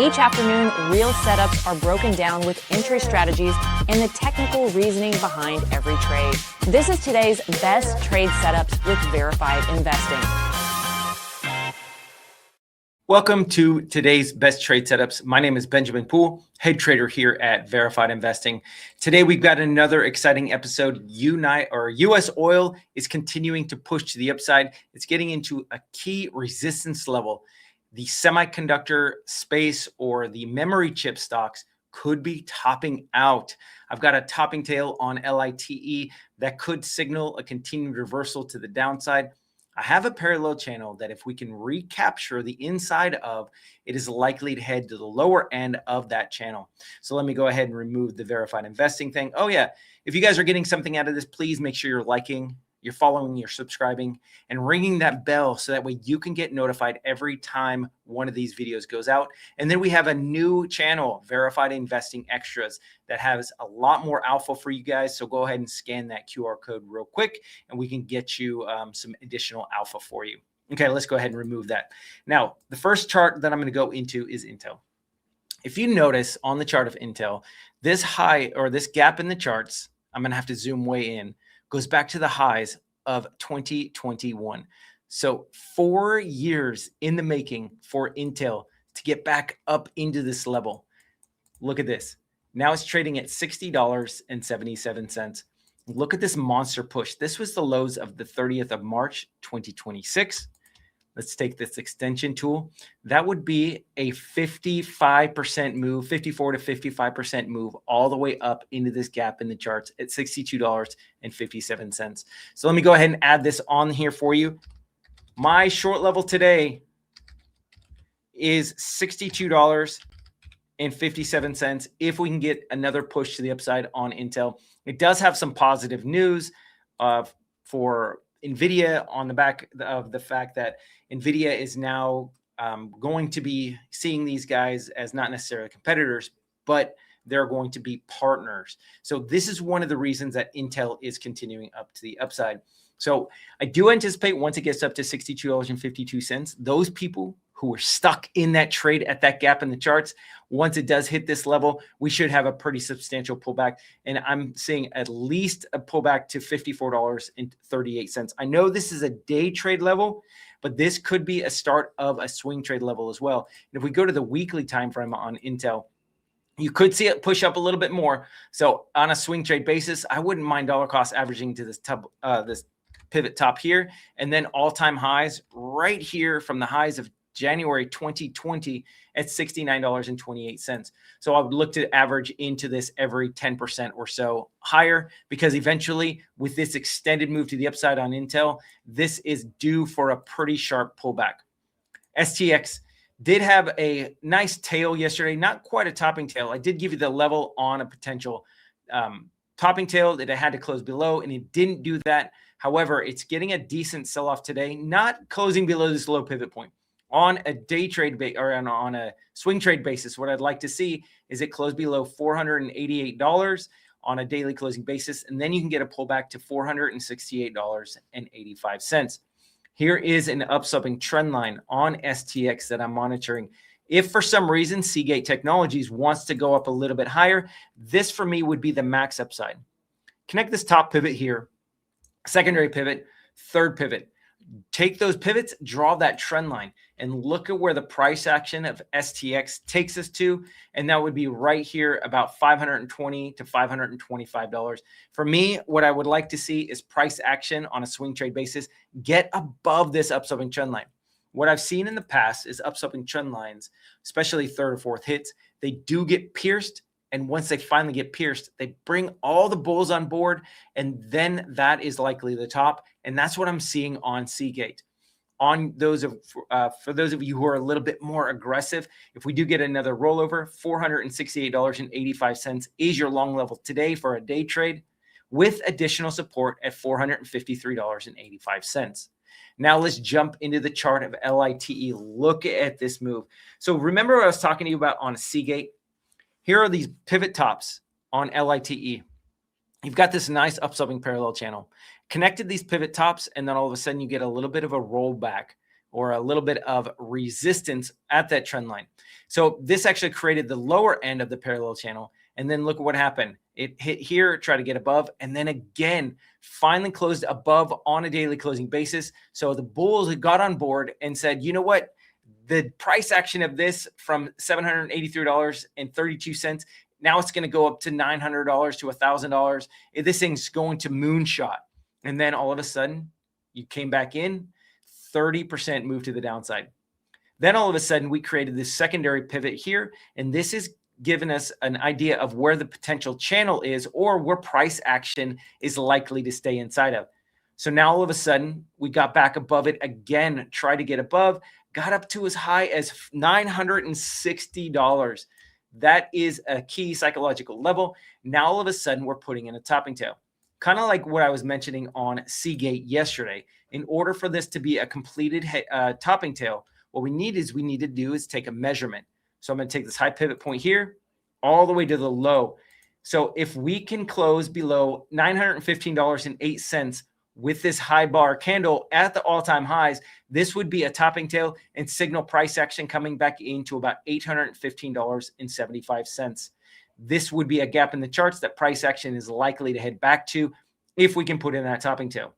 Each afternoon, real setups are broken down with entry strategies and the technical reasoning behind every trade. This is today's best trade setups with verified investing. Welcome to today's best trade setups. My name is Benjamin Poole, head trader here at Verified Investing. Today we've got another exciting episode. US oil is continuing to push to the upside. It's getting into a key resistance level. The semiconductor space or the memory chip stocks could be topping out. I've got a topping tail on LITE that could signal a continued reversal to the downside. I have a parallel channel that if we can recapture the inside of, it is likely to head to the lower end of that channel. So let me go ahead and remove the verified investing thing. Oh yeah, if you guys are getting something out of this, please make sure you're liking, you're following, you're subscribing, and ringing that bell so that way you can get notified every time one of these videos goes out. And then we have a new channel, Verified Investing Extras, that has a lot more alpha for you guys. So go ahead and scan that QR code real quick and we can get you some additional alpha for you. Okay, let's go ahead and remove that. Now, the first chart that I'm going to go into is Intel. If you notice on the chart of Intel, this high or this gap in the charts, I'm going to have to zoom way in, goes back to the highs of 2021. So 4 years in the making for Intel to get back up into this level. Look at this. Now it's trading at $60.77. Look at this monster push. This was the lows of the 30th of March, 2026. Let's take this extension tool. That would be a 55% move, 54 to 55% move all the way up into this gap in the charts at $62.57. So let me go ahead and add this on here for you. My short level today is $62.57 if we can get another push to the upside on Intel. It does have some positive news for Nvidia on the back of the fact that Nvidia is now going to be seeing these guys as not necessarily competitors, but they're going to be partners. So this is one of the reasons that Intel is continuing up to the upside. So I do anticipate once it gets up to $62.52, those people who are stuck in that trade at that gap in the charts, once it does hit this level, we should have a pretty substantial pullback. And I'm seeing at least a pullback to $54.38. I know this is a day trade level, but this could be a start of a swing trade level as well. And if we go to the weekly time frame on Intel, you could see it push up a little bit more. So on a swing trade basis, I wouldn't mind dollar cost averaging to this pivot top here, and then all-time highs right here from the highs of January 2020 at $69.28. So I would look to average into this every 10% or so higher, because eventually with this extended move to the upside on Intel, this is due for a pretty sharp pullback. STX did have a nice tail yesterday, not quite a topping tail. I did give you the level on a potential topping tail that it had to close below, and it didn't do that. However, it's getting a decent sell-off today, not closing below this low pivot point. On a day trade or on a swing trade basis, what I'd like to see is it close below $488 on a daily closing basis, and then you can get a pullback to $468.85. Here is an upsloping trend line on STX that I'm monitoring. If for some reason Seagate Technologies wants to go up a little bit higher, this for me would be the max upside. Connect this top pivot here, secondary pivot, third pivot. Take those pivots, draw that trend line, and look at where the price action of STX takes us to. And that would be right here, about $520 to $525. For me, what I would like to see is price action on a swing trade basis get above this upsloping trend line. What I've seen in the past is upsloping trend lines, especially third or fourth hits, they do get pierced. And once they finally get pierced, they bring all the bulls on board, and then that is likely the top. And that's what I'm seeing on Seagate. For those of you who are a little bit more aggressive, if we do get another rollover, $468.85 is your long level today for a day trade, with additional support at $453.85. Now let's jump into the chart of LITE. Look at this move. So remember what I was talking to you about on Seagate? Here are these pivot tops on LITE. You've got this nice upsloping parallel channel. Connected these pivot tops, and then all of a sudden you get a little bit of a rollback or a little bit of resistance at that trend line. So this actually created the lower end of the parallel channel. And then look at what happened. It hit here, tried to get above, and then again, finally closed above on a daily closing basis. So the bulls got on board and said, you know what? The price action of this from $783.32, now it's going to go up to $900 to $1,000. This thing's going to moonshot. And then all of a sudden, you came back in, 30% move to the downside. Then all of a sudden, we created this secondary pivot here, and this is given us an idea of where the potential channel is or where price action is likely to stay inside of. So now all of a sudden, we got back above it again, tried to get above, got up to as high as $960. That is a key psychological level. Now all of a sudden, we're putting in a topping tail. Kind of like what I was mentioning on Seagate yesterday. In order for this to be a completed topping tail, what we need to do is take a measurement. So I'm going to take this high pivot point here all the way to the low. So if we can close below $915.08 with this high bar candle at the all-time highs, this would be a topping tail and signal price action coming back into about $815.75. This would be a gap in the charts that price action is likely to head back to if we can put in that topping tail.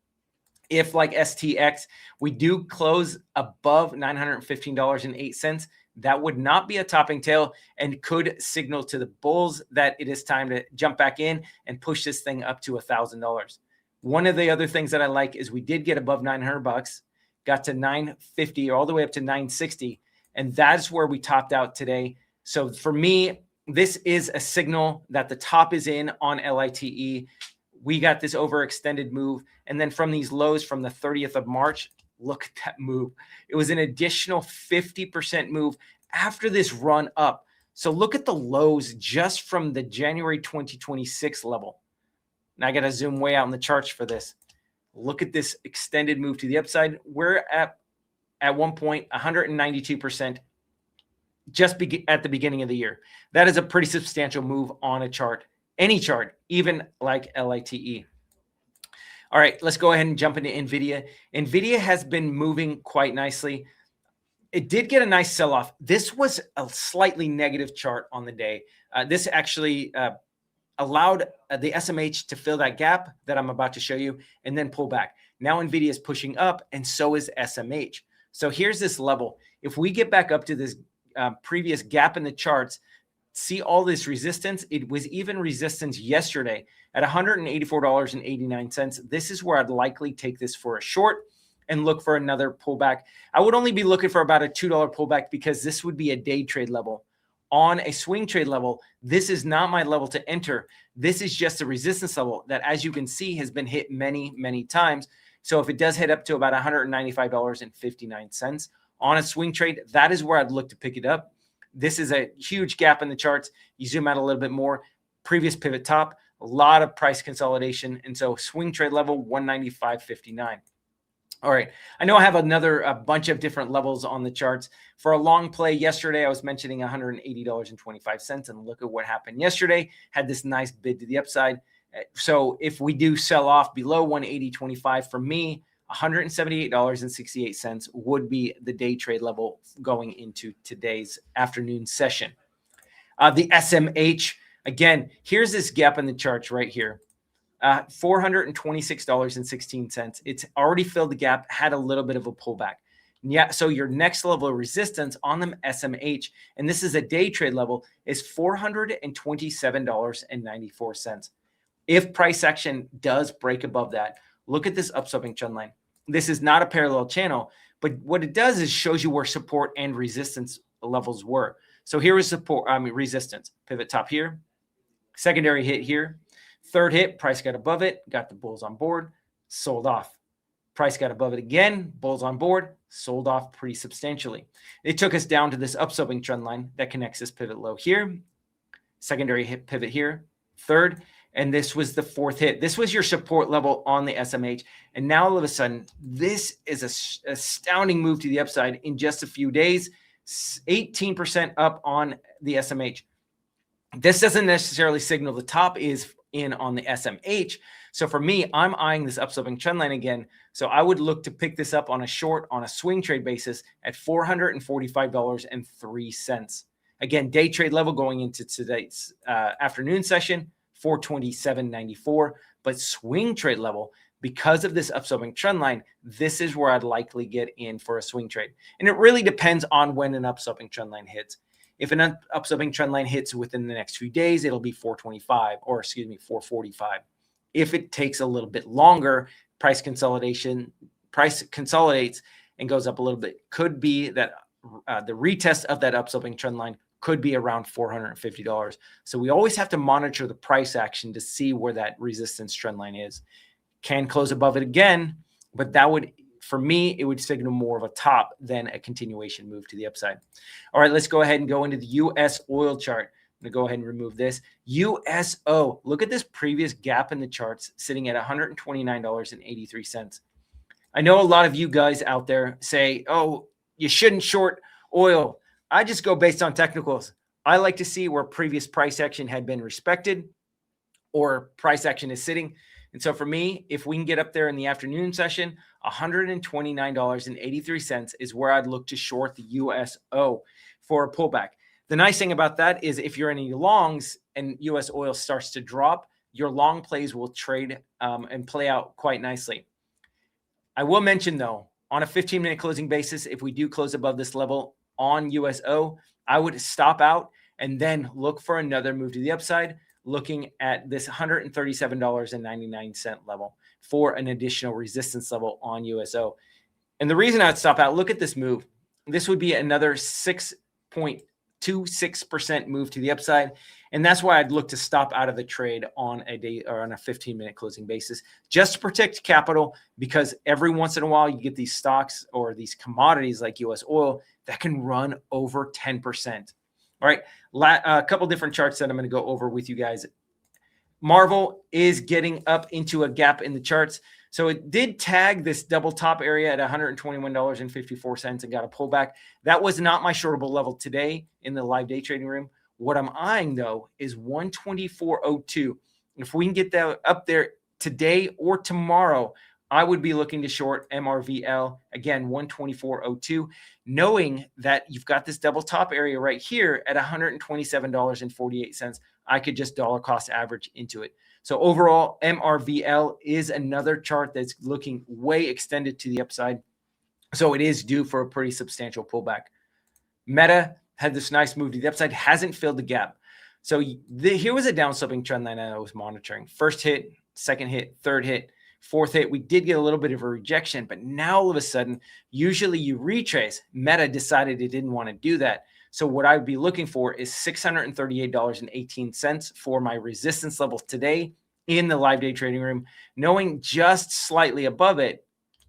If, like STX, we do close above $915.08, that would not be a topping tail and could signal to the bulls that it is time to jump back in and push this thing up to $1,000. One of the other things that I like is we did get above $900, got to $950 all the way up to $960, and that's where we topped out today. So for me, this is a signal that the top is in on LITE. We got this overextended move, and then from these lows from the 30th of March, look at that move. It was an additional 50% move after this run up. So look at the lows just from the January 2026 level. Now I got to zoom way out in the charts for this. Look at this extended move to the upside. We're at one point 192% just at the beginning of the year. That is a pretty substantial move on a chart, any chart, even like LITE. All right, let's go ahead and jump into Nvidia. Nvidia has been moving quite nicely. It did get a nice sell-off. This was a slightly negative chart on the day. This actually allowed the SMH to fill that gap that I'm about to show you and then pull back. Now Nvidia is pushing up, and so is SMH. So here's this level. If we get back up to this previous gap in the charts, see all this resistance. It was even resistance yesterday at $184.89. This is where I'd likely take this for a short and look for another pullback. I would only be looking for about a $2 pullback because this would be a day trade level. On a swing trade level, this is not my level to enter. This is just a resistance level that, as you can see, has been hit many, many times. So if it does head up to about $195.59 on a swing trade, that is where I'd look to pick it up. This is a huge gap in the charts. You zoom out a little bit more, previous pivot top, a lot of price consolidation. And so swing trade level 195.59. All right. I know I have a bunch of different levels on the charts. For a long play yesterday, I was mentioning $180.25. And look at what happened yesterday. Had this nice bid to the upside. So if we do sell off below 180.25, for me, $178.68 would be the day trade level going into today's afternoon session. The SMH, again, here's this gap in the charts right here. $426.16. It's already filled the gap, had a little bit of a pullback. Yeah, so your next level of resistance on the SMH, and this is a day trade level, is $427.94. If price action does break above that, look at this upsloping trend line. This is not a parallel channel, but what it does is shows you where support and resistance levels were. So here is support, resistance, pivot top here, secondary hit here, third hit, price got above it, got the bulls on board, sold off. Price got above it again, bulls on board, sold off pretty substantially. It took us down to this upsloping trend line that connects this pivot low here, secondary hit pivot here, third, and this was the fourth hit. This was your support level on the SMH. And now all of a sudden, this is an astounding move to the upside in just a few days, 18% up on the SMH. This doesn't necessarily signal the top is in on the SMH. So for me, I'm eyeing this upsloping trend line again. So I would look to pick this up on a short on a swing trade basis at $445.03. Again, day trade level going into today's afternoon session, 427.94. But swing trade level, because of this upsloping trend line, this is where I'd likely get in for a swing trade. And it really depends on when an upsloping trend line hits. If an upsloping trend line hits within the next few days, it'll be 445. If it takes a little bit longer, price consolidates and goes up a little bit. Could be that the retest of that upsloping trend line could be around $450. So we always have to monitor the price action to see where that resistance trend line is. Can close above it again, but that would, for me, it would signal more of a top than a continuation move to the upside. All right, let's go ahead and go into the US oil chart. I'm going to go ahead and remove this. USO, look at this previous gap in the charts sitting at $129.83. I know a lot of you guys out there say, oh, you shouldn't short oil. I just go based on technicals. I like to see where previous price action had been respected or price action is sitting. And so for me, if we can get up there in the afternoon session, $129.83 is where I'd look to short the USO for a pullback. The nice thing about that is if you're in any longs and US oil starts to drop, your long plays will trade and play out quite nicely. I will mention though, on a 15-minute closing basis, if we do close above this level on USO, I would stop out and then look for another move to the upside, looking at this $137.99 level for an additional resistance level on USO. And the reason I'd stop out, look at this move. This would be another 6.26% move to the upside. And that's why I'd look to stop out of the trade on a day or on a 15-minute closing basis, just to protect capital, because every once in a while you get these stocks or these commodities like US oil that can run over 10%. All right, a couple different charts that I'm going to go over with you guys. Marvell is getting up into a gap in the charts. So it did tag this double top area at $121.54 and got a pullback. That was not my shortable level today in the live day trading room. What I'm eyeing, though, is 124.02. If we can get that up there today or tomorrow, I would be looking to short MRVL, again, 124.02, knowing that you've got this double top area right here at $127.48. I could just dollar cost average into it. So overall, MRVL is another chart that's looking way extended to the upside. So it is due for a pretty substantial pullback. Meta had this nice move to the upside, hasn't filled the gap. So here was a downsloping trend line I was monitoring. First hit, second hit, third hit, fourth hit. We did get a little bit of a rejection, but now all of a sudden, usually you retrace. Meta decided it didn't want to do that. So what I would be looking for is $638.18 for my resistance level today in the live day trading room, knowing just slightly above it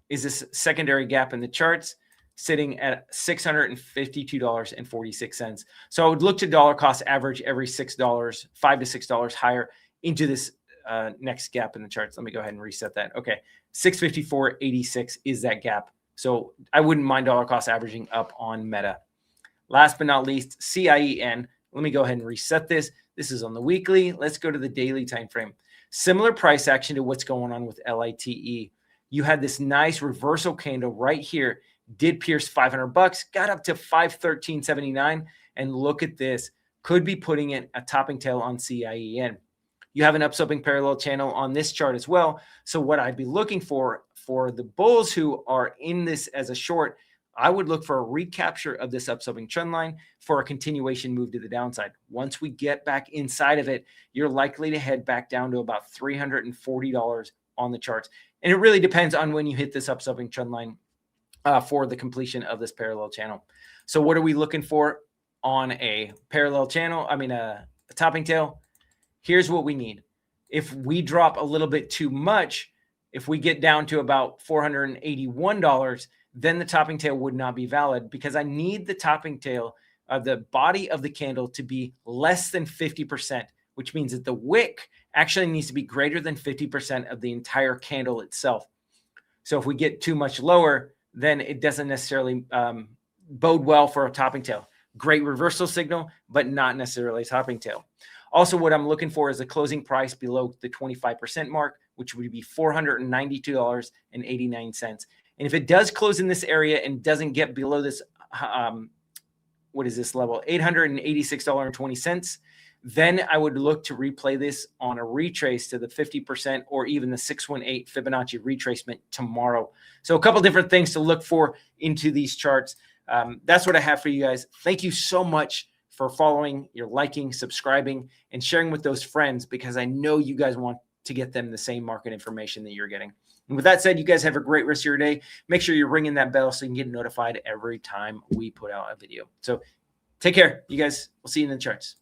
is this secondary gap in the charts sitting at $652.46. So I would look to dollar cost average every $6, $5 to $6 higher into this next gap in the charts. Let me go ahead and reset that. Okay, 654.86 is that gap. So I wouldn't mind dollar cost averaging up on Meta. Last but not least, CIEN. Let me go ahead and reset this. This is on the weekly. Let's go to the daily time frame. Similar price action to what's going on with LITE. You had this nice reversal candle right here, did pierce $500, got up to $513.79, and look at this. Could be putting in a topping tail on CIEN. You have an upsloping parallel channel on this chart as well. So what I'd be looking for the bulls who are in this as a short, I would look for a recapture of this upsloping trend line for a continuation move to the downside. Once we get back inside of it, you're likely to head back down to about $340 on the charts. And it really depends on when you hit this upsloping trend line for the completion of this parallel channel. So what are we looking for on a parallel channel? I mean, a topping tail. Here's what we need. If we drop a little bit too much, if we get down to about $481, then the topping tail would not be valid, because I need the topping tail of the body of the candle to be less than 50%, which means that the wick actually needs to be greater than 50% of the entire candle itself. So if we get too much lower, then it doesn't necessarily bode well for a topping tail. Great reversal signal, but not necessarily a topping tail. Also, what I'm looking for is a closing price below the 25% mark, which would be $492.89. And if it does close in this area and doesn't get below this, what is this level? $886.20. Then I would look to replay this on a retrace to the 50% or even the 618 Fibonacci retracement tomorrow. So a couple different things to look for into these charts. That's what I have for you guys. Thank you so much for following, you're liking, subscribing, and sharing with those friends, because I know you guys want to get them the same market information that you're getting. And with that said, you guys have a great rest of your day. Make sure you're ringing that bell so you can get notified every time we put out a video. So take care, you guys. We'll see you in the charts.